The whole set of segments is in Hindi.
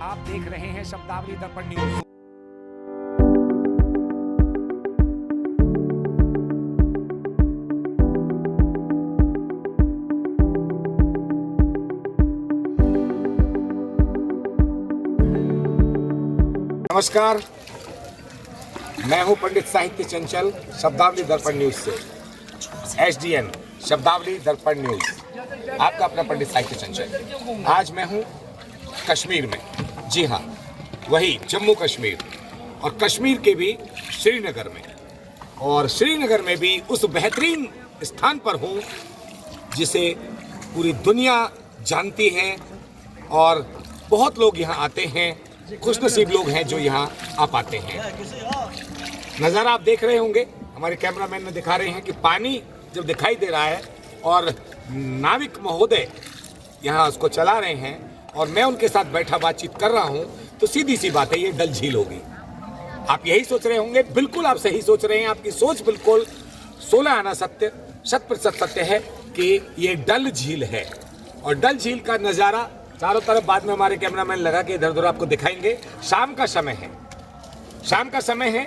आप देख रहे हैं शब्दावली दर्पण न्यूज। नमस्कार, मैं हूं पंडित साहित्य चंचल, शब्दावली दर्पण न्यूज से। SDN शब्दावली दर्पण न्यूज, आपका अपना पंडित साहित्य चंचल। आज मैं हूं कश्मीर में, जी हाँ, वही जम्मू कश्मीर, और कश्मीर के भी श्रीनगर में, और श्रीनगर में भी उस बेहतरीन स्थान पर हूँ जिसे पूरी दुनिया जानती है और बहुत लोग यहाँ आते हैं। खुशनसीब लोग हैं जो यहाँ आ पाते हैं। नज़ारा आप देख रहे होंगे, हमारे कैमरामैन में दिखा रहे हैं कि पानी जब दिखाई दे रहा है और नाविक महोदय यहाँ उसको चला रहे हैं और मैं उनके साथ बैठा बातचीत कर रहा हूँ, तो सीधी सी बात है, ये डल झील होगी। आप यही सोच रहे होंगे, बिल्कुल आप सही सोच रहे हैं। आपकी सोच बिल्कुल 16 आना सत्य, 100% सत्य है कि ये डल झील है। और डल झील का नज़ारा चारों तरफ बाद में हमारे कैमरामैन लगा के इधर उधर आपको दिखाएंगे। शाम का समय है, शाम का समय है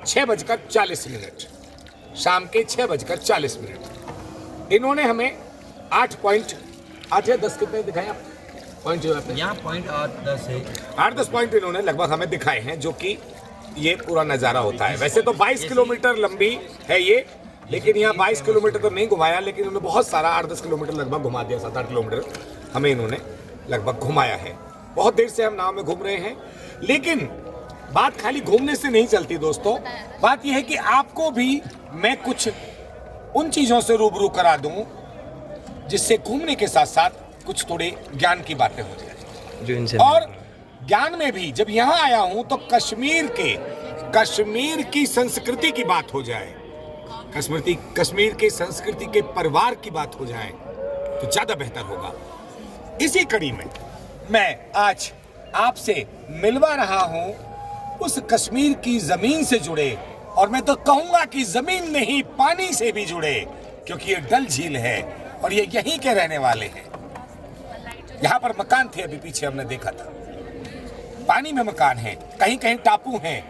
6:40। शाम के 6:40। इन्होंने हमें 8 या 10 कितने दिखाए आप पॉइंट? यहाँ पॉइंट 8-10 है। 8-10 पॉइंट इन्होंने लगभग हमें दिखाए हैं, जो कि ये पूरा नज़ारा होता है। वैसे तो 22 किलोमीटर लंबी है ये, लेकिन यहाँ 22 किलोमीटर तो नहीं घुमाया, लेकिन इन्होंने बहुत सारा 8-10 किलोमीटर लगभग घुमा दिया। 7-8 किलोमीटर हमें इन्होंने लगभग घुमाया है। बहुत देर से हम नाव में घूम रहे हैं, लेकिन बात खाली घूमने से नहीं चलती दोस्तों। बात यह है कि आपको भी मैं कुछ उन चीज़ों से रूबरू करा दूं जिससे घूमने के साथ साथ कुछ थोड़े ज्ञान की बातें हो जाए। और ज्ञान में भी जब यहाँ आया हूं तो कश्मीर की संस्कृति की बात हो जाए, कश्मीर के संस्कृति के परिवार की बात हो जाए तो ज्यादा बेहतर होगा। इसी कड़ी में मैं आज आपसे मिलवा रहा हूं उस कश्मीर की जमीन से जुड़े, और मैं तो कहूंगा कि जमीन नहीं पानी से भी जुड़े, क्योंकि ये डल झील है और ये यहीं के रहने वाले हैं। यहाँ पर मकान थे, अभी पीछे हमने देखा था, पानी में मकान हैं, कहीं कहीं टापू हैं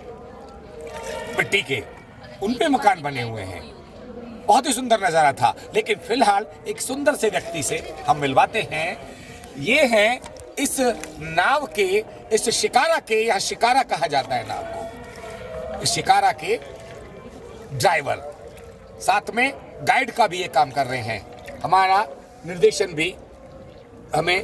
मिट्टी के, उन पे मकान बने हुए हैं। बहुत ही सुंदर नजारा था। लेकिन फिलहाल एक सुंदर से व्यक्ति से हम मिलवाते हैं। ये है इस नाव के, इस शिकारा के, यहाँ शिकारा कहा जाता है नाव को, इस शिकारा के ड्राइवर, साथ में गाइड का भी ये काम कर रहे हैं। हमारा निर्देशन भी, हमें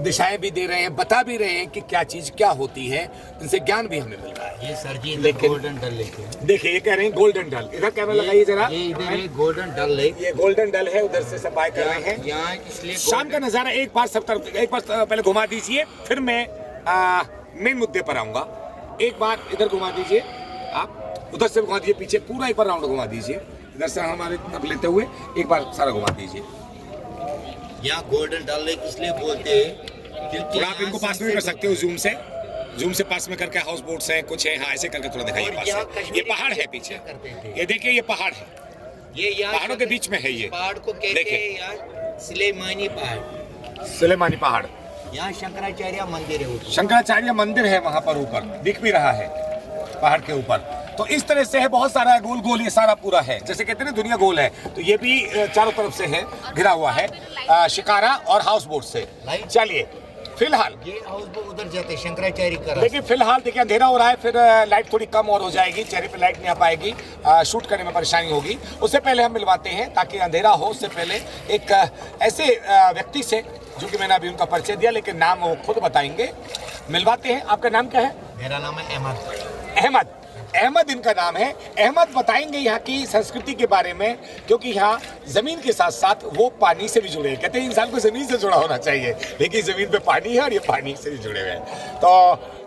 दिशाएं भी दे रहे हैं, बता भी रहे हैं कि क्या चीज क्या होती है, इनसे ज्ञान भी हमें मिल रहा है। ये सर जी गोल्डन डल लेक है। देखिए, ये कह रहे हैं गोल्डन डल। इधर कैमरा लगाइए जरा। ये गोल्डन डल लेक, ये गोल्डन डल है, उधर से सफाई कर रहे हैं। यहाँ इसलिए शाम का नजारा एक बार पहले घुमा दीजिए, फिर मैं मेन मुद्दे पर आऊंगा। एक बार इधर घुमा दीजिए, आप उधर से घुमा दीजिए, पीछे पूरा एक बार राउंड घुमा दीजिए, इधर से हमारे अब लेते हुए एक बार सारा घुमा दीजिए। यहाँ गोल्डन डल लेक इसलिए बोलते हैं क्योंकि आप इनको पास में कर सकते हो, जूम से पास में करके। हाउस बोट्स हैं, कुछ है, हाँ, ऐसे करके थोड़ा दिखाइए पास से। ये पहाड़ है पीछे, ये देखिए, ये पहाड़ है, ये पहाड़ों के बीच में है। ये पहाड़ को कहते हैं यार सुलेमानी पहाड़। सुलेमानी पहाड़, यहाँ शंकराचार्य मंदिर है। शंकराचार्य मंदिर है वहां पर, ऊपर दिख भी रहा है पहाड़ के ऊपर। तो इस तरह से है, बहुत सारा गोल गोल ये सारा पूरा है, जैसे कहते हैं ना दुनिया गोल है, तो ये भी चारों तरफ से है, घिरा हुआ है शिकारा और हाउस बोट से। चलिए फिलहाल ये हाउस बोट उधर जाते हैं शंकराचार्य का, लेकिन फिलहाल देखिए अंधेरा हो रहा है, फिर लाइट थोड़ी कम और हो जाएगी, चेहरे पे लाइट नहीं आ पाएगी, शूट करने में परेशानी होगी। उससे पहले हम मिलवाते हैं, ताकि अंधेरा हो उससे पहले, एक ऐसे व्यक्ति से जो कि मैंने अभी उनका परिचय दिया, लेकिन नाम वो खुद बताएंगे। मिलवाते हैं। आपका नाम क्या है? मेरा नाम है अहमद इनका नाम है। अहमद बताएंगे यहाँ की संस्कृति के बारे में, क्योंकि यहाँ जमीन के साथ साथ वो पानी से भी जुड़े हैं। कहते हैं इंसान को जमीन से जुड़ा होना चाहिए, लेकिन जमीन पे पानी है और ये पानी से भी जुड़े हुए हैं। तो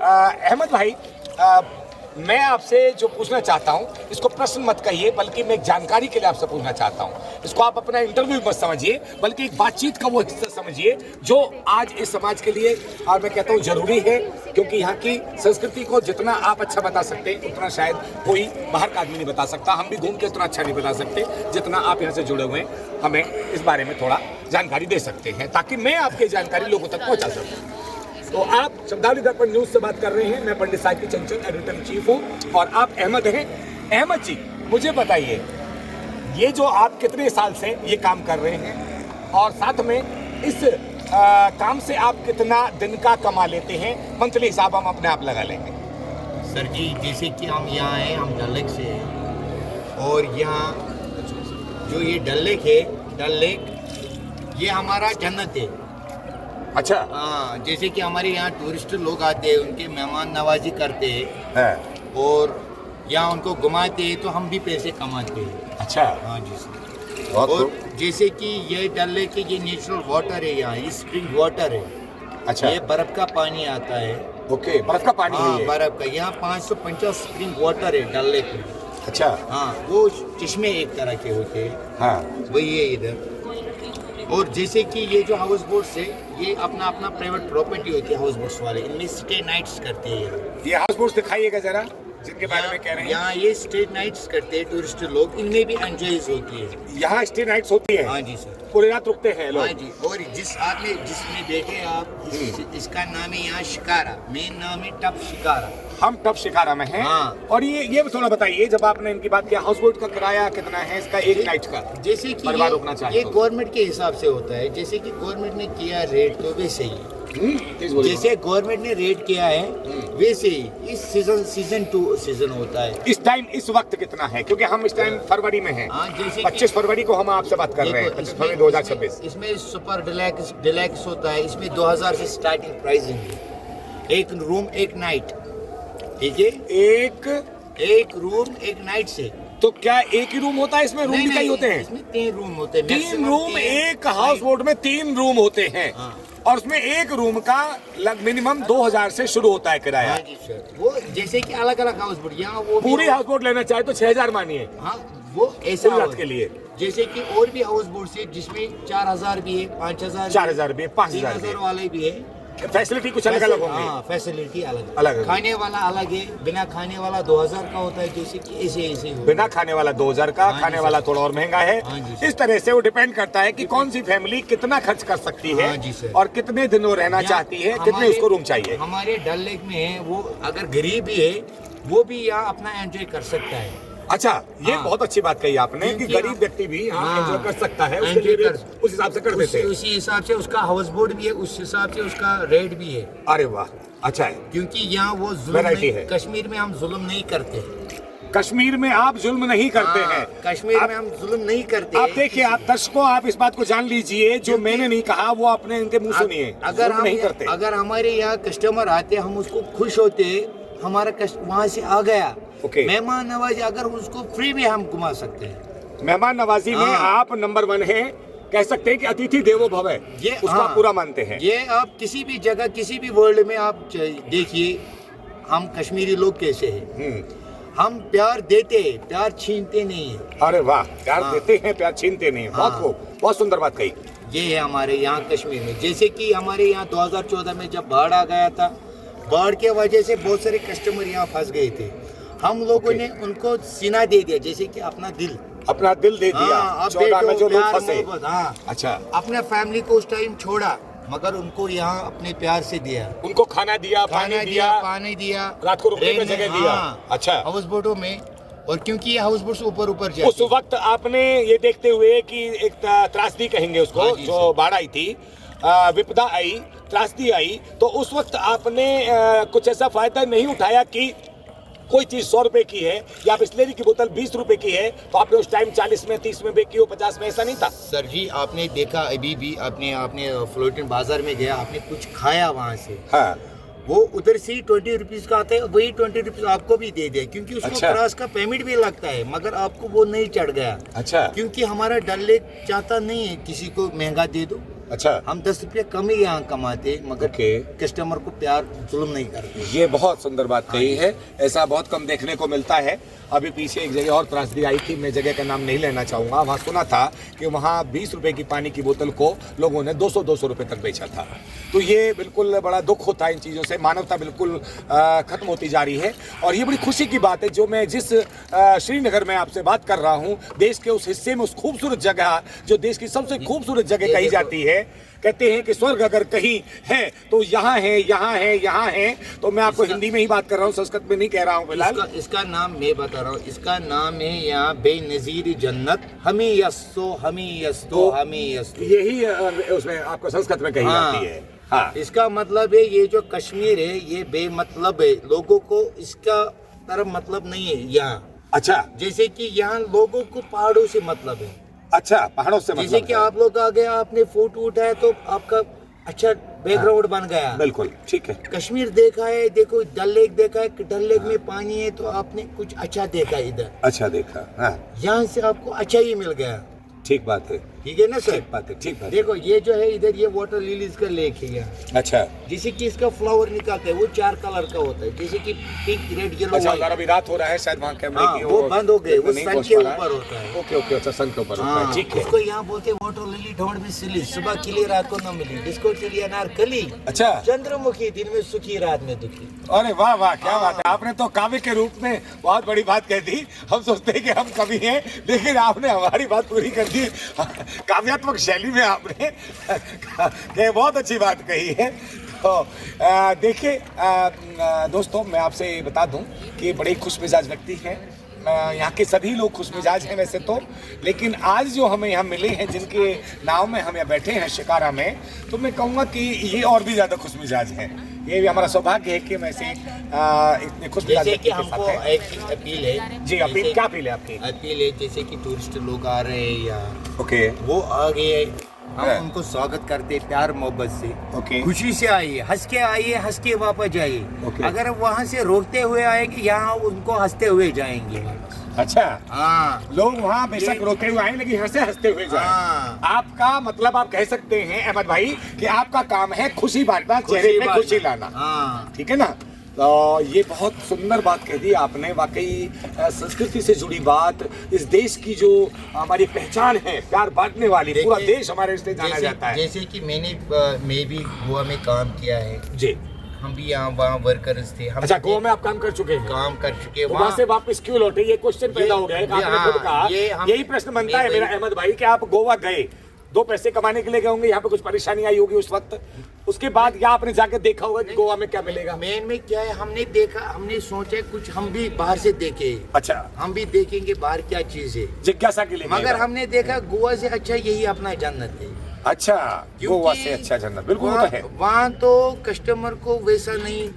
अहमद भाई, मैं आपसे जो पूछना चाहता हूँ, इसको प्रश्न मत कहिए, बल्कि मैं एक जानकारी के लिए आपसे पूछना चाहता हूँ। इसको आप अपना इंटरव्यू मत समझिए, बल्कि एक बातचीत का वो हिस्सा समझिए जो आज इस समाज के लिए, और मैं कहता हूँ जरूरी है, क्योंकि यहाँ की संस्कृति को जितना आप अच्छा बता सकते हैं उतना शायद कोई बाहर का आदमी नहीं बता सकता। हम भी घूम के उतना अच्छा नहीं बता सकते जितना आप यहाँ से जुड़े हुए हैं, हमें इस बारे में थोड़ा जानकारी दे सकते हैं, ताकि मैं आपकी जानकारी लोगों तक पहुँचा सकूँ। तो आप शब्दावली दर्पण न्यूज से बात कर रहे हैं। मैं पंडित साहिब चंचल, एडिटर इन चीफ हूँ और आप अहमद हैं। अहमद जी, मुझे बताइए, ये जो आप कितने साल से ये काम कर रहे हैं और साथ में इस काम से आप कितना दिन का कमा लेते हैं? मंथली हिसाब हम अपने आप लगा लेंगे। सर जी, जैसे कि हम यहाँ हैं, हम डल लेक से हैं और यहाँ जो ये डल लेक है, डल लेक ये हमारा जन्नत है। अच्छा। हाँ, जैसे कि हमारे यहाँ टूरिस्ट लोग आते हैं, उनके मेहमान नवाजी करते हैं और यहाँ उनको घुमाते हैं, तो हम भी पैसे कमाते हैं। अच्छा। हाँ जी सर। और जैसे कि ये डल लेक के ये नेचुरल वाटर है, यहाँ ये स्प्रिंग वाटर है। अच्छा। ये बर्फ का पानी आता है। ओके, बर्फ का पानी है ये? बर्फ का। यहाँ 550 स्प्रिंग वाटर है डल लेक में। अच्छा। हाँ, वो चश्मे एक तरह के होते हैं। हाँ, वही है इधर। और जैसे कि ये जो हाउस बोट्स है, ये अपना अपना प्राइवेट प्रॉपर्टी होती है हाउस बोट्स वाले, इनमें स्टे नाइट्स करते हैं। ये हाउस बोट्स दिखाइएगा जरा, जिनके बारे में कह रहे हैं। यहाँ ये स्टे नाइट्स करते हैं टूरिस्ट लोग, इनमें भी एंजॉयज होती है। यहाँ स्टे नाइट्स होती है? हाँ जी सर, पूरी रात रुकते हैं लोग? हाँ जी। और जिसमें बैठे आप, इसका नाम है यहाँ शिकारा, मेन नाम है टप शिकारा। हम टप शिकारा में हैं। हाँ। और ये थोड़ा बताइए, जब आपने इनकी बात किया, हाउस बोट का किराया कितना है इसका एक नाइट का? जैसे कि परिवार रुकना चाहिए ये तो। गवर्नमेंट के हिसाब से होता है। जैसे कि गवर्नमेंट ने किया रेट तो वैसे ही, जैसे गवर्नमेंट ने रेट किया है वैसे ही इस सीजन 2 सीजन होता है। इस टाइम इस वक्त कितना है? क्योंकि हम इस टाइम फरवरी में हैं। हाँ, जैसे 25 फरवरी को हम आपसे बात कर रहे हैं, 25 फरवरी 2026। इसमें सुपर डिलैक्स होता है। इसमें 2000 से स्टार्टिंग प्राइसिंग है। एक रूम एक नाइट, ठीक है? एक रूम एक नाइट से। तो क्या एक ही रूम होता है इसमें? रूम भी कई होते हैं? इसमें 3 रूम होते हैं। 3 रूम, एक हाउस बोट में 3 रूम होते हैं। हाँ। और उसमें एक रूम का मिनिमम 2000 से शुरू होता है किराया। हाँ जी सर। वो जैसे कि अलग अलग हाउस बोट, यहाँ वो पूरी हाउस बोट लेना चाहे तो 6000 मानिए। हाँ, वो ऐसा पूरी रात के लिए। जैसे कि और भी हाउस बोट है जिसमें 4000 भी है, 5000 4000 भी है, 5000 भी है। 3000 वाले भी है। फैसिलिटी कुछ अलग अलग होंगी। हाँ, फैसिलिटी अलग अलग है। खाने वाला अलग है, बिना खाने वाला 2000 का होता है। जैसे कि ऐसे होता है। बिना खाने वाला 2000 का, हाँ खाने जी वाला सर। थोड़ा और महंगा है। हाँ जी सर। इस तरह से वो डिपेंड करता है कि कौन सी फैमिली कितना खर्च कर सकती है। हाँ जी सर। और कितने दिन वो रहना चाहती है, कितने उसको रूम चाहिए। हमारे डल लेक में है, वो अगर गरीब भी है वो भी यहाँ अपना एंजॉय कर सकता है। अच्छा, ये हाँ। बहुत अच्छी बात कही आपने कि क्योंकि गरीब व्यक्ति भी यहाँ हाँ। एंजॉय कर सकता है। उसके लिए भी उस हिसाब से कर देते हैं। उसी हिसाब से उसका हाउस बोट भी है, उस हिसाब से उसका रेट भी है। अरे वाह, अच्छा है। क्योंकि यहाँ वो जुल्म Variety नहीं, है। कश्मीर में हम जुल्म नहीं करते। कश्मीर में आप जुल्म नहीं करते हाँ, हैं। कश्मीर में हम जुल्म नहीं करते। आप देखिए, आप दर्शकों, आप इस बात को जान लीजिए, जो मैंने नहीं कहा वो आपने इनके मुंह सुनिए। जुल्म नहीं करते। अगर हमारे यहाँ कस्टमर आते, हम उसको खुश होते, हमारा वहाँ से आ गया, मेहमान नवाजी, अगर उसको फ्री में हम घुमा सकते हैं। मेहमान नवाजी में आप नंबर 1 हैं। कह सकते हैं कि अतिथि देवो भव है, उसका पूरा मानते हैं। ये आप किसी भी जगह, किसी भी वर्ल्ड में आप देखिए, हम कश्मीरी लोग कैसे हैं। हम प्यार देते हैं, प्यार छीनते नहीं है। अरे वाह, प्यार देते हैं, प्यार छीनते नहीं है। बहुत खूब, बहुत सुंदर बात कही। ये है हमारे यहाँ कश्मीर में। जैसे कि हमारे यहाँ 2014 में जब बाढ़ आ गया था, बाढ़ के वजह से बहुत सारे कस्टमर यहाँ फंस गए थे। हम लोगों ने उनको सीना दे दिया, जैसे कि अपना दिल दे दिया। 14 में जो लोग फंसे। हाँ, अच्छा। अपने फैमिली को उस टाइम छोड़ा, मगर उनको यहाँ अपने प्यार से दिया। उनको खाना दिया, पानी दिया, रात को रुकने की जगह दिया। अच्छा, हाउस बोटों में। और क्योंकि ये हाउस बोट ऊपर जाती, उस वक्त आपने ये देखते हुए कि एक त्रासदी कहेंगे उसको, जो बाढ़ आई थी, विपदा आई, त्रासदी आई, तो उस वक्त आपने कुछ ऐसा फायदा नहीं उठाया कि कोई चीज 100 रुपए की है या बिस्लेरी की बोतल 20 रुपए की है तो आपने उस टाइम 40 में, 30 में बेची हो, 50 में, ऐसा नहीं था? सर जी, आपने देखा अभी भी, आपने फ्लोटिन बाजार में गया, आपने कुछ खाया वहाँ से। हाँ। वो उधर से 20 रुपीज का आता है, वही 20 रुपीज आपको भी दे दिया, क्योंकि उसको क्रॉस का पेमेंट भी लगता है, मगर आपको वो नहीं चढ़ गया। अच्छा। क्योंकि हमारा डल लेक चाहता नहीं है किसी को महंगा दे दो। अच्छा, हम 10 रुपये कम ही यहाँ कमाते, मगर कस्टमर को प्यार जुल्म नहीं करते। ये बहुत सुंदर बात कही है। ऐसा बहुत कम देखने को मिलता है। अभी पीछे एक जगह और त्रासदी आई थी, मैं जगह का नाम नहीं लेना चाहूँगा। वहाँ सुना था कि वहाँ 20 रुपए की पानी की बोतल को लोगों ने 200 रुपए तक बेचा था। तो ये बिल्कुल बड़ा दुख होता है इन चीज़ों से। मानवता बिल्कुल खत्म होती जा रही है। और ये बड़ी खुशी की बात है, जो मैं जिस श्रीनगर में आपसे बात कर रहा हूँ, देश के उस हिस्से में, उस खूबसूरत जगह, जो देश की सबसे खूबसूरत जगह कही जाती है, है। कहते हैं कि स्वर्ग अगर कहीं है तो यहाँ है, यहाँ है, यहाँ है। तो मैं आपको हिंदी में ही बात कर रहा हूँ, संस्कृत में नहीं कह रहा हूँ फिलहाल। इसका नाम मैं बता रहा हूँ, इसका नाम है यहाँ बेनजीर जन्नत, हमें यस्तो हमें यस्तो हमें यस्तो, यही उसमें आपको संस्कृत में कही जाती है। हाँ, इसका मतलब है ये जो कश्मीर है ये बेमतलब है, लोगों को इसका तरफ मतलब नहीं है यहाँ। अच्छा, जैसे कि यहाँ लोगों को पहाड़ों से मतलब है। अच्छा, पहाड़ों से मतलब जैसे कि आप लोग आ गए, आपने फोटो उठाया तो आपका अच्छा बैकग्राउंड बन गया। बिल्कुल ठीक है। कश्मीर देखा है, देखो डल लेक देखा है, डल लेक में पानी है तो आपने कुछ अच्छा देखा इधर, अच्छा देखा। हाँ, यहाँ से आपको अच्छा ही मिल गया। ठीक बात है, ठीक है ना सर? ठीक बात है, ठीक बात है। देखो ये जो है इधर ये वाटर लिलीज का लेक है यहाँ। अच्छा, जैसे कि इसका फ्लावर निकालते हैं वो 4 कलर का होता है, जैसे कि पिंक, रेड, येलो, अच्छा, व्हाइट। उधर अभी रात हो रहा है शायद वहाँ कैमरे की वो बंद हो गए, वो नहीं सन पहुंच के पा रहा है। ऊपर होता है। ओके ओके, अच्छा, सन के ऊपर होता है, ठीक है। उसको यहाँ बोलते हैं water lily, don't be silly, सुबह खिली रात को न मिली, डिस्को चिली अनार कली, अच्छा, चंद्रमुखी दिन में सुखी रात में दुखी। अरे वाह वाह, क्या बात है। आपने तो काव्य के रूप में बहुत बड़ी बात कह दी। हम सोचते हैं कि हम कवि हैं, लेकिन आपने हमारी बात पूरी कर दी काव्यात्मक शैली में। आपने ये बहुत अच्छी बात कही है। तो देखिए दोस्तों, मैं आपसे बता दूं कि बड़े खुश मिजाज व्यक्ति हैं। यहाँ के सभी लोग खुश मिजाज हैं वैसे तो, लेकिन आज जो हमें यहाँ मिले हैं, जिनके नाव में हम यहाँ बैठे हैं शिकारा में, तो मैं कहूँगा कि ये और भी ज़्यादा खुश मिजाज हैं। ये भी हमारा सौभाग्य है कि वैसे इतने खुश मिजाज जैसे कि व्यक्ति के हमको साथ हैं। एक अपील है। जी, अपील, क्या अपील है आपकी? अपील है जैसे कि टूरिस्ट लोग आ रहे हैं या ओके वो आ गए, हम हाँ। उनको स्वागत करते हैं प्यार मोहब्बत से। ओके। खुशी से आइए, हंस के आइए, हंस के वापस जाइए। ओके। अगर वहाँ से रोकते हुए आएंगे, यहाँ उनको हंसते हुए जाएंगे वापस। अच्छा, हाँ, लोग वहाँ बेशक रोते हुए आए लेकिन हंसते हंसते हुए जाए। हाँ। आपका मतलब आप कह सकते हैं अहमद भाई कि आपका काम है खुशी बांटना, चेहरे पे खुशी लाना। हाँ, ठीक है ना? तो ये बहुत सुंदर बात कह दी आपने। वाकई संस्कृति से जुड़ी बात, इस देश की जो हमारी पहचान है, प्यार बांटने वाली, पूरा देश हमारे इसलिए जाना जाता है। जैसे कि मैं भी गोवा में काम किया है, जी, हम भी यहाँ वहाँ वर्कर्स थे। हम अच्छा, गोवा में आप काम कर चुके हैं? काम कर चुके हैं। तो वहाँ से वापस क्यों लौटे? ये क्वेश्चन पैदा हो गया है। आपने खुद कहा, यही प्रश्न बनता है मेरा अहमद भाई कि आप गोवा गए, 2 पैसे कमाने के लिए गए होंगे, यहाँ पे कुछ परेशानी आई होगी उस वक्त, उसके बाद या आपने जाकर देखा होगा कि गोवा में क्या मिलेगा? मेन में क्या है, हमने देखा, हमने सोचा कुछ हम भी बाहर से देखे। अच्छा, हम भी देखेंगे बाहर क्या चीज है, जिज्ञासा के लिए। मगर हमने देखा गोवा से अच्छा यही अपना जन्नत है। अच्छा, गोवा क्योंकि से अच्छा जन्नत, बिल्कुल वो तो है। वहाँ तो कस्टमर को वैसा नहीं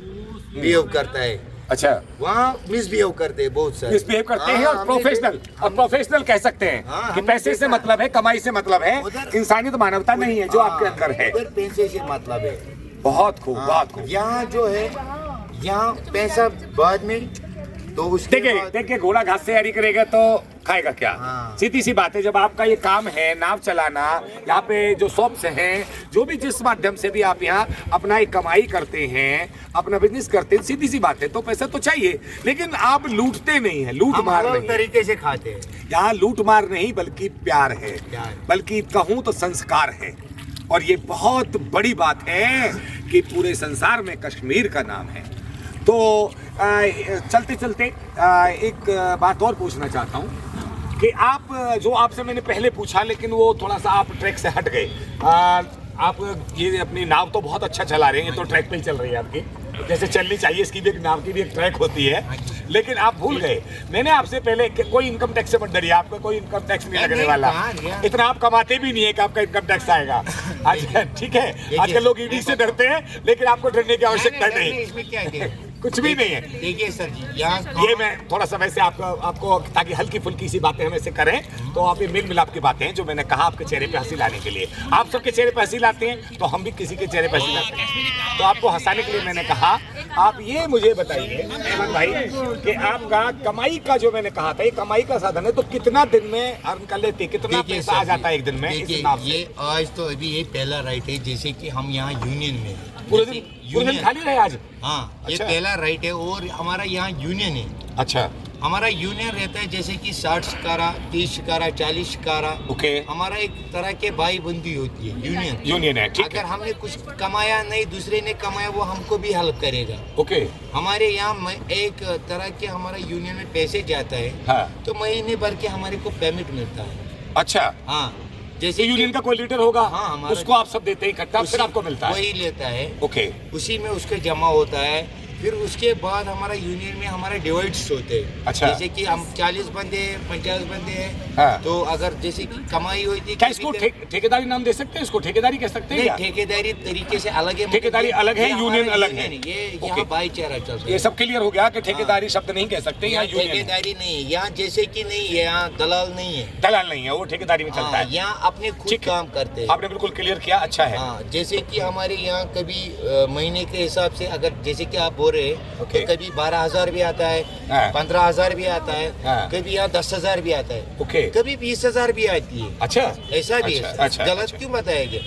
बिहेव करता है, अच्छा, वहाँ मिसबिहेव करते हैं बहुत सारे। मिसबिहेव करते हैं, और हमने प्रोफेशनल, और प्रोफेशनल कह सकते हैं हाँ, कि हमने पैसे से देखा। मतलब है, कमाई से मतलब है, उधर- इंसानियत मानवता नहीं है जो आपके अंदर है। उधर पैसे से मतलब है। बहुत खूब, बहुत खूब। यहाँ जो है, यहाँ पैसा बाद में, तो उसके देखिए बाद देखिए, घोड़ा घास से हरी करेगा तो खाएगा क्या? हाँ। सीधी सी बात है। जब आपका ये काम है नाव चलाना, यहाँ पे जो शॉप्स हैं, जो भी जिस माध्यम से भी आप यहाँ अपना एक कमाई करते हैं, अपना बिजनेस करते हैं, सीधी सी बात है, तो पैसा तो चाहिए, लेकिन आप लूटते नहीं है, लूट हम मार अलग नहीं। तरीके से खाते हैं। यहाँ लूट मार नहीं, बल्कि प्यार है, प्यार। बल्कि कहूँ तो संस्कार है। और ये बहुत बड़ी बात है कि पूरे संसार में कश्मीर का नाम है। तो चलते चलते एक बात और पूछना चाहता हूँ कि आप, जो आपसे मैंने पहले पूछा, लेकिन वो थोड़ा सा आप ट्रैक से हट गए। आप ये अपनी नाव तो बहुत अच्छा चला रहे हैं, ये तो ट्रैक पे ही चल रही है आपकी, जैसे चलनी चाहिए, इसकी भी एक नाव की भी एक ट्रैक होती है, लेकिन आप भूल गए। मैंने आपसे पहले कोई इनकम टैक्स से मत डरिए, आपका कोई इनकम टैक्स नहीं लगने वाला। इतना आप कमाते भी नहीं है कि आपका इनकम टैक्स आएगा। आज ठीक है, आजकल लोग ईडी से डरते हैं, लेकिन आपको डरने की आवश्यकता नहीं, इसमें क्या है? कुछ भी नहीं है। देखिए सर जी, यहाँ ये मैं थोड़ा सा वैसे आपको ताकि हल्की फुल्की सी बातें हम ऐसे करें, तो आप ये मेल मिलाप की बातें हैं जो मैंने कहा आपके चेहरे पे हंसी लाने के लिए। आप सबके चेहरे पे हंसी लाते हैं, तो हम भी किसी के चेहरे पे हंसी लाते हैं। तो आपको हंसाने के लिए मैंने कहा, आप ये मुझे बताइए अहमद भाई कि आपका कमाई का जो मैंने कहा था, ये कमाई का साधन है, तो कितना दिन में अर्न कर लेते, कितना पैसा आ जाता है एक दिन में इस नाव से? ये आज तो अभी ये पहला राइट है, जैसे कि हम यहाँ यूनियन में पूरे दिन खाली रहे आज? हाँ, ये अच्छा। पहला राइट है। और हमारा यहाँ यूनियन है। अच्छा, हमारा यूनियन रहता है, जैसे कि 60 शिकारा, 30 शिकारा, 40 शिकारा। ओके। हमारा एक तरह के भाई बंदी होती है, यूनियन है, ठीक अगर है। हमने कुछ कमाया नहीं, दूसरे ने कमाया, वो हमको भी हेल्प करेगा। ओके, हमारे यहाँ एक तरह के हमारा यूनियन में पैसे जाता है, हाँ, तो महीने भर के हमारे को पेमेंट मिलता है। अच्छा, हाँ, जैसे यूनियन का कोई लीडर होगा, हाँ, हमारा- उसको आप सब देते हैं इकट्ठा, फिर आपको मिलता है। वही लेता है, ओके, उसी में उसका जमा होता है। फिर उसके बाद हमारा यूनियन में हमारे डिवाइड्स होते हैं। अच्छा। जैसे कि हम 40 बंदे हैं, 50 बंदे हैं, हाँ। तो अगर जैसे कि कमाई होती है, क्या इसको ठेकेदारी नाम दे सकते हैं? इसको ठेकेदारी कह सकते हैं नहीं, क्या? ठेकेदारी तरीके से अलग है। ठेकेदारी अलग है, ये यूनियन हमारा अलग है। यूनियन ये ओके। यहाँ भाईचारा चलता है। ये सब क्लियर हो गया कि ठेकेदारी शब्द नहीं कह सकते, यहाँ यहाँ यूनियन है। ठेकेदारी नहीं है, यहाँ जैसे कि नहीं है, यहाँ दलाल नहीं है। दलाल नहीं है, वो ठेकेदारी में चलता हाँ, है। यहाँ अपने खुद ठीक है। काम करते हैं। आपने बिल्कुल क्लियर किया, अच्छा है। हाँ, जैसे कि हमारे यहाँ कभी महीने के हिसाब से, अगर जैसे कि आप बोल रहे हैं, ओके। तो कभी 12,000 भी आता है, हाँ। 15,000 भी आता है, हाँ। कभी यहाँ 10,000 भी आता है, ओके, कभी 20,000 भी आती है। अच्छा, ऐसा भी अच्छा, है। अच्छा, गलत अच्छा। क्यों बताएंगे?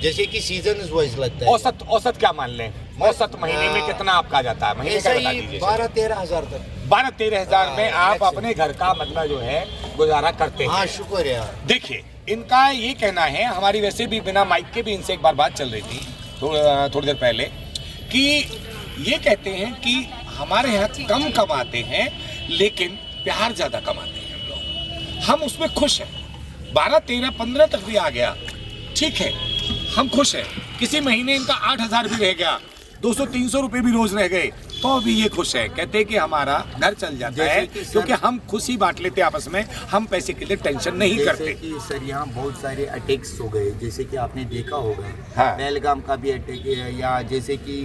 जैसे कि सीजन वाइज लगता है। औसत औसत क्या मान लें? औसत महीने में कितना आपका जाता है? महीने ऐसा का बता ही दीजिए। 12-13 हजार तक। 12-13 हजार में हाँ, आप अपने घर का मतलब जो है गुजारा करते हैं। हाँ, शुक्र है यार। देखिए, इनका ये कहना है, हमारी वैसे भी बिना माइक के भी इनसे एक बार बात चल रही थी थोड़ी देर पहले, कि ये कहते हैं कि हमारे यहाँ कम कमाते हैं लेकिन प्यार ज्यादा कमाते हैं हम लोग। हम उसमें खुश हैं। 12, 13, 15 तक भी आ गया, ठीक है, हम खुश हैं। किसी महीने इनका 8,000 भी रह गया, 200-300 रुपए भी रोज रह गए, तो भी ये खुश है। कहते हैं कि हमारा घर चल जाता जैसे है कि सर- क्योंकि हम खुशी बांट लेते हैं आपस में, हम पैसे के लिए टेंशन नहीं जैसे करते। कि सर यहाँ बहुत सारे अटैक्स हो गए, जैसे कि आपने देखा होगा, हाँ। पहलगाम का भी अटैक है, या जैसे कि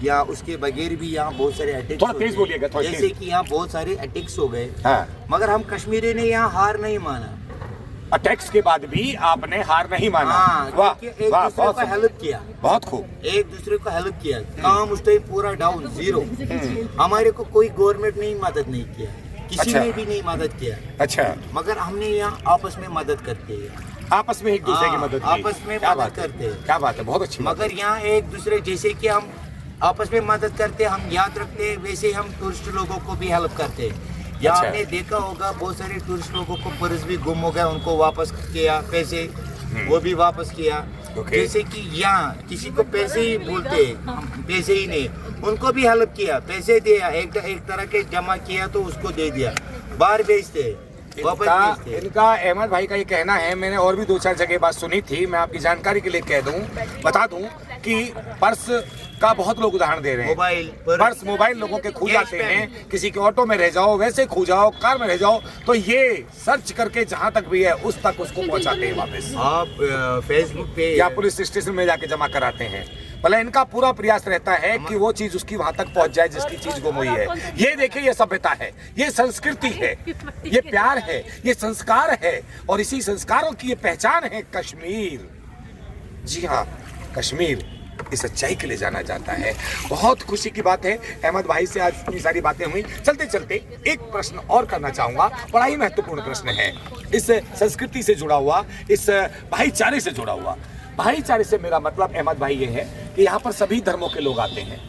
या उसके बगैर भी यहाँ बहुत सारे अटैक्स थोड़ा तेज बोलिएगा, थोड़ा जैसे तेज। कि यहाँ बहुत सारे अटैक्स हो गए, हाँ। मगर हम कश्मीरी ने यहाँ हार नहीं माना। अटैक्स के बाद भी आपने हार नहीं माना। हाँ, वाह, क्योंकि एक वाह, दूसरे बहुत को सुंदर। हेल्प किया, बहुत खूब। एक दूसरे को हेल्प किया। काम उस टाइम पूरा डाउन, जीरो। हमारे को कोई गवर्नमेंट ने मदद नहीं किया, किसी अच्छा। ने भी नहीं मदद किया, अच्छा, मगर हमने यहाँ आपस में मदद करते हैं। आपस में एक दूसरे की हाँ, मदद की। आपस में क्या मदद बात है, करते हैं। क्या बात है, बहुत अच्छी बात है। मगर यहाँ एक दूसरे, जैसे कि हम आपस में मदद करते हैं, हम याद रखते हैं, वैसे हम टूरिस्ट लोगों को भी हेल्प करते हैं। यहाँ अच्छा। आपने देखा होगा बहुत सारे टूरिस्ट लोगों को पर्स भी गुम हो गया, उनको वापस किया, पैसे वो भी वापस किया। ओके। जैसे कि यहाँ किसी को पैसे ही बोलते हैं, हम पैसे ही नहीं, उनको भी हेल्प किया, पैसे दिया, एक तरह के जमा किया तो उसको दे दिया, बाहर भेजते हैं, वापस भेजते हैं। इनका अहमद भाई का ये कहना है, मैंने और भी 2-4 जगह बात सुनी थी, मैं आपकी जानकारी के लिए कह दूं, बता दूं कि पर्स का बहुत लोग उदाहरण दे रहे हैं। मोबाइल पर्स मोबाइल लोगों के खो कैश जाते पेन। हैं, किसी के ऑटो में रह जाओ, वैसे खो जाओ, कार में रह जाओ, तो ये सर्च करके जहां तक भी है उस तक उसको पहुंचाते हैं वापस, आप फेसबुक पे या पुलिस स्टेशन में जाके जमा कराते हैं। भले इनका पूरा प्रयास रहता है कि वो चीज उसकी वहां तक पहुंच जाए जिसकी चीज गुम हुई है। ये देखिए, ये सभ्यता है, ये संस्कृति है, ये प्यार है, ये संस्कार है, और इसी संस्कारों की ये पहचान है कश्मीर। जी हाँ, कश्मीर इस सच्चाई के लिए जाना जाता है। बहुत खुशी की बात है, अहमद भाई से आज इतनी सारी बातें हुई। चलते चलते एक प्रश्न और करना चाहूंगा, बड़ा ही महत्वपूर्ण प्रश्न है, इस संस्कृति से जुड़ा हुआ, इस भाईचारे से जुड़ा हुआ। भाईचारे से मेरा मतलब अहमद भाई ये है कि यहाँ पर सभी धर्मों के लोग आते हैं।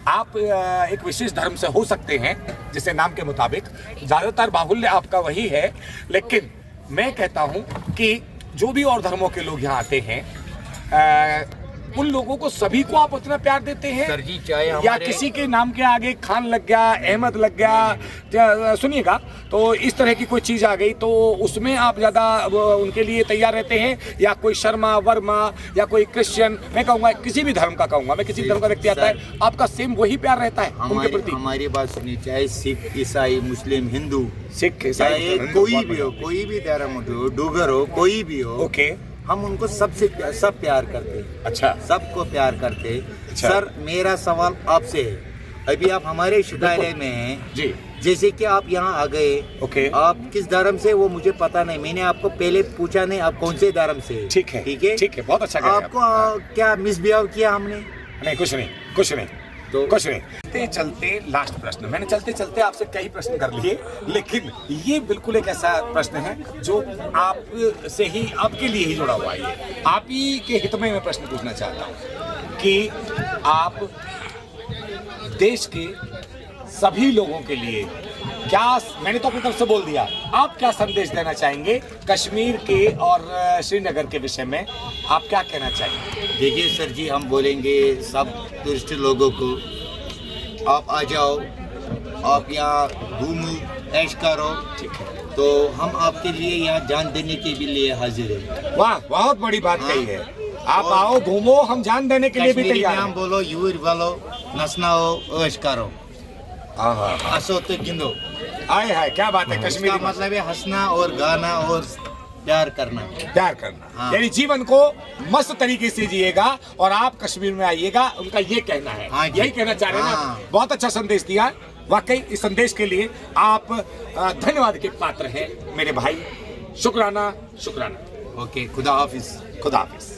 आप एक विशेष धर्म से हो सकते हैं, जिसे नाम के मुताबिक ज़्यादातर बाहुल्य आपका वही है, लेकिन मैं कहता हूँ कि जो भी और धर्मों के लोग यहाँ आते हैं, उन लोगों को सभी को आप उतना प्यार देते हैं? सर जी, चाहे या हमारे किसी के नाम के आगे खान लग गया, अहमद लग गया, सुनिएगा, तो इस तरह की कोई चीज़ आ गई तो उसमें आप ज़्यादा उनके लिए तैयार रहते हैं, या कोई शर्मा वर्मा या कोई क्रिश्चियन, मैं कहूँगा किसी भी धर्म का कहूँगा मैं, किसी भी धर्म का व्यक्ति आता है, आपका सेम वही प्यार रहता है उनके प्रति? हमारी बात सुनिए, चाहे सिख, ईसाई, मुस्लिम, हिंदू, सिख, चाहे कोई भी हो, कोई भी धर्म हो, डूगर हो, कोई भी हो, ओके, हम उनको सब प्यार करते हैं। अच्छा, सबको प्यार करते हैं। अच्छा। सर, मेरा सवाल आपसे है, अभी आप हमारे शिकायत में हैं, जी, जैसे कि आप यहाँ आ गए, ओके, आप किस धर्म से वो मुझे पता नहीं, मैंने आपको पहले पूछा नहीं आप कौन से धर्म से। ठीक है, ठीक है, ठीक है, बहुत अच्छा कह रहे हैं आपको आप। क्या मिसबिहेव किया हमने? नहीं, कुछ नहीं, कुछ नहीं, तो कुछ नहीं। चलते चलते लास्ट प्रश्न, मैंने चलते चलते आपसे कई प्रश्न कर लिए, लेकिन ये बिल्कुल एक ऐसा प्रश्न है जो आप से ही, आपके लिए ही जुड़ा हुआ है। ये आप ही के हित में मैं प्रश्न पूछना चाहता हूँ कि आप देश के सभी लोगों के लिए क्या, मैंने तो अपनी तरफ से बोल दिया, आप क्या संदेश देना चाहेंगे कश्मीर के और श्रीनगर के विषय में? आप क्या कहना चाहेंगे? देखिए सर जी, हम बोलेंगे सब टूरिस्ट लोगों को, आप आ जाओ, आप यहाँ घूमो, ऐश करो, ठीक है, तो हम आपके लिए यहाँ जान देने के भी लिए हाजिर है। वाह, बहुत बड़ी बात कही है। आप आओ, घूमो, हम जान देने के लिए भी कश्मीरी में तैयार हम हैं। बोलो यूर वालो नसनाओ ऐश करो आहा, हंसो तो गिंदो। आए हाय, क्या बात है। कश्मीरी इसका मतलब है हंसना और गाना और प्यार करना। प्यार करना, हाँ। यानी जीवन को मस्त तरीके से जिएगा और आप कश्मीर में आइएगा, उनका ये कहना है। हाँ जी। यही कहना चाह रहे हैं ना। हाँ। बहुत अच्छा संदेश दिया। वाकई इस संदेश के लिए आप धन्यवाद के पात्र हैं मेरे भाई। शुक्राना, शुक्राना। ओके, खुदा हाफिज। खुदा हाफिज।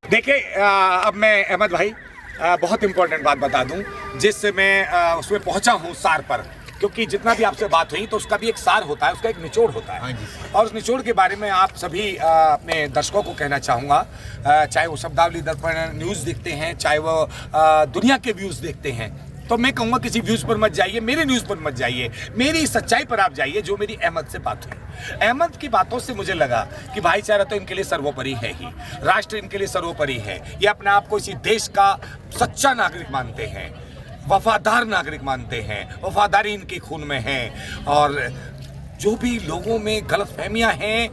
देखिए, अब मैं अहमद भाई बहुत इंपॉर्टेंट बात बता दूं, जिससे मैं उसमें पहुंचा हूं सार पर, क्योंकि जितना भी आपसे बात हुई तो उसका भी एक सार होता है, उसका एक निचोड़ होता है। हाँ जी। और उस निचोड़ के बारे में आप सभी अपने दर्शकों को कहना चाहूँगा, चाहे वो शब्दावली दर्पण न्यूज़ देखते हैं, चाहे वो दुनिया के व्यूज़ देखते हैं, तो मैं कहूँगा किसी व्यूज़ पर मत जाइए, मेरे न्यूज़ पर मत जाइए, मेरी सच्चाई पर आप जाइए। जो मेरी अहमद से बात हुई, अहमद की बातों से मुझे लगा कि भाईचारा तो इनके लिए सर्वोपरि है ही, राष्ट्र इनके लिए सर्वोपरि है। ये अपने आप को इसी देश का सच्चा नागरिक मानते हैं, वफादार नागरिक मानते हैं, वफादारी इनके खून में है। और जो भी लोगों में गलतफहमियां हैं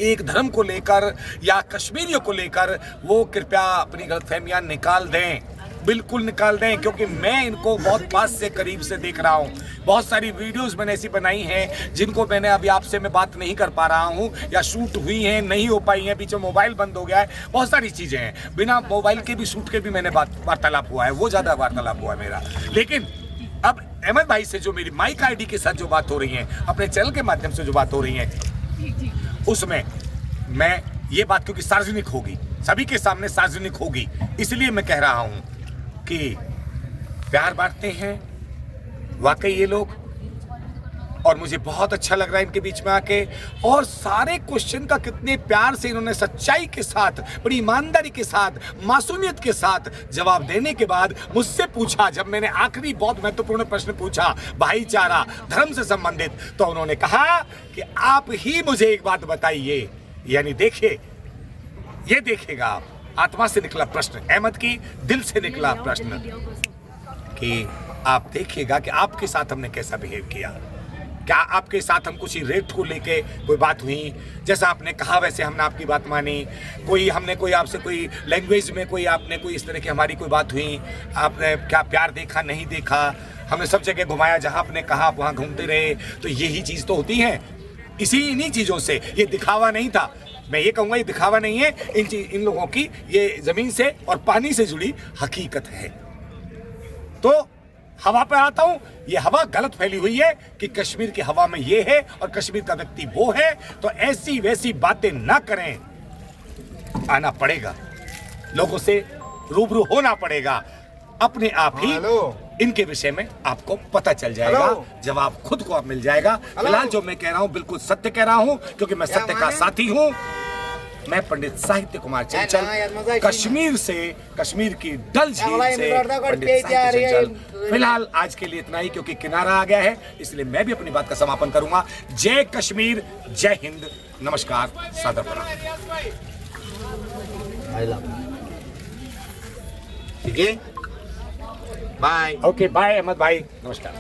एक धर्म को लेकर या कश्मीरियों को लेकर, वो कृपया अपनी गलतफहमियां निकाल दें, बिल्कुल निकाल दें। क्योंकि मैं इनको बहुत पास से, करीब से देख रहा हूँ। बहुत सारी वीडियोस मैंने ऐसी बनाई हैं जिनको मैंने अभी आपसे मैं बात नहीं कर पा रहा हूँ, या शूट हुई हैं, नहीं हो पाई हैं, बीच में मोबाइल बंद हो गया है, बहुत सारी चीज़ें हैं। बिना मोबाइल के भी, शूट के भी मैंने वार्तालाप हुआ है, वो ज़्यादा वार्तालाप हुआ है मेरा। लेकिन अब अहमद भाई से जो मेरी माइक आईडी के साथ जो बात हो रही है, अपने चैनल के माध्यम से जो बात हो रही है, उसमें मैं ये बात, क्योंकि सार्वजनिक होगी, सभी के सामने सार्वजनिक होगी, इसलिए मैं कह रहा हूँ कि प्यार बांटते हैं वाकई ये लोग। और मुझे बहुत अच्छा लग रहा है इनके बीच में आके, और सारे क्वेश्चन का कितने प्यार से इन्होंने सच्चाई के साथ, बड़ी ईमानदारी के साथ, मासूमियत के साथ जवाब देने के बाद मुझसे पूछा, जब मैंने आखिरी बहुत महत्वपूर्ण प्रश्न पूछा भाईचारा, धर्म से संबंधित, तो उन्होंने कहा कि आप ही मुझे एक बात बताइए। यानी देखिए, ये देखिएगा आप, आत्मा से निकला प्रश्न, अहमद की दिल से निकला प्रश्न, कि आप देखिएगा कि आपके साथ हमने कैसा बिहेव किया। क्या आपके साथ हम कुछ रेट को लेके कोई बात हुई, जैसा आपने कहा वैसे हमने आपकी बात मानी, हमने कोई आपसे कोई लैंग्वेज में कोई आपने कोई इस तरह की हमारी कोई बात हुई, आपने क्या प्यार देखा नहीं देखा, हमने सब जगह घुमाया, जहां आपने कहा आप वहां घूमते रहे। तो यही चीज़ तो होती है, इन्हीं चीज़ों से। ये दिखावा नहीं था, मैं ये कहूँगा ये दिखावा नहीं है, इन लोगों की ये ज़मीन से और पानी से जुड़ी हकीकत है। तो हवा पे आता हूँ, ये हवा गलत फैली हुई है कि कश्मीर की हवा में ये है और कश्मीर का व्यक्ति वो है, तो ऐसी वैसी बातें ना करें। आना पड़ेगा, लोगों से रूबरू होना पड़ेगा, अपने आप ही इनके विषय में आपको पता चल जाएगा, जवाब खुद को आप मिल जाएगा। फिलहाल जो मैं कह रहा हूँ बिल्कुल सत्य कह रहा हूँ, क्योंकि मैं सत्य का साथी हूँ। मैं पंडित साहित्य कुमार चंचल, कश्मीर से, कश्मीर की डल झील से पंडित साहित्य चंचल। फिलहाल आज के लिए इतना ही, क्योंकि किनारा आ गया है, इसलिए मैं भी अपनी बात का समापन करूंगा। जय कश्मीर, जय हिंद, नमस्कार, सादर प्रणाम। ठीक है, बाय। ओके, बाय अहमद भाई, नमस्कार।